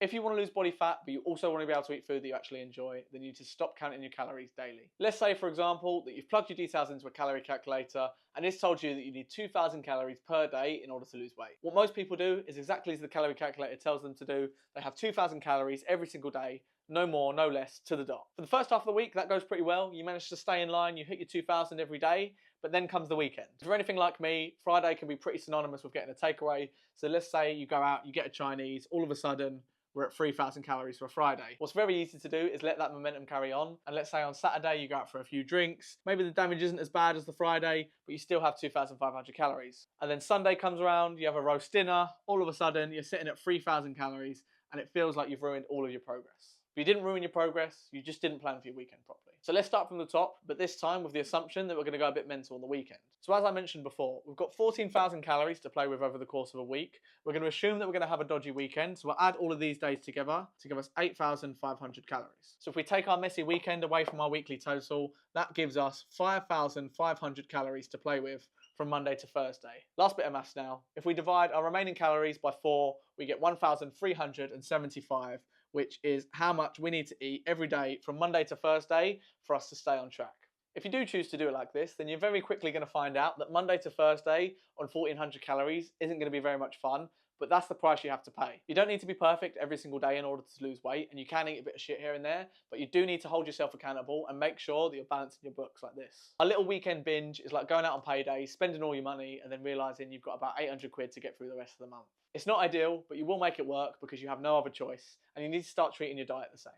If you want to lose body fat, but you also want to be able to eat food that you actually enjoy, then you need to stop counting your calories daily. Let's say, for example, that you've plugged your details into a calorie calculator and it's told you that you need 2,000 calories per day in order to lose weight. What most people do is exactly as the calorie calculator tells them to do. They have 2,000 calories every single day, no more, no less, to the dot. For the first half of the week, that goes pretty well. You manage to stay in line, you hit your 2,000 every day, but then comes the weekend. If you're anything like me, Friday can be pretty synonymous with getting a takeaway. So let's say you go out, you get a Chinese, all of a sudden, we're at 3,000 calories for a Friday. What's very easy to do is let that momentum carry on. And let's say on Saturday you go out for a few drinks. Maybe the damage isn't as bad as the Friday, but you still have 2,500 calories. And then Sunday comes around, you have a roast dinner. All of a sudden you're sitting at 3,000 calories and it feels like you've ruined all of your progress. But you didn't ruin your progress, you just didn't plan for your weekend properly. So let's start from the top, but this time with the assumption that we're going to go a bit mental on the weekend. So as I mentioned before, we've got 14,000 calories to play with over the course of a week. We're going to assume that we're going to have a dodgy weekend, so we'll add all of these days together to give us 8,500 calories. So if we take our messy weekend away from our weekly total, that gives us 5,500 calories to play with from Monday to Thursday. Last bit of maths now. If we divide our remaining calories by 4, we get 1,375, which is how much we need to eat every day from Monday to Thursday for us to stay on track. If you do choose to do it like this, then you're very quickly going to find out that Monday to Thursday on 1,400 calories isn't going to be very much fun, but that's the price you have to pay. You don't need to be perfect every single day in order to lose weight, and you can eat a bit of shit here and there, but you do need to hold yourself accountable and make sure that you're balancing your books like this. A little weekend binge is like going out on payday, spending all your money, and then realising you've got about 800 quid to get through the rest of the month. It's not ideal, but you will make it work because you have no other choice, and you need to start treating your diet the same.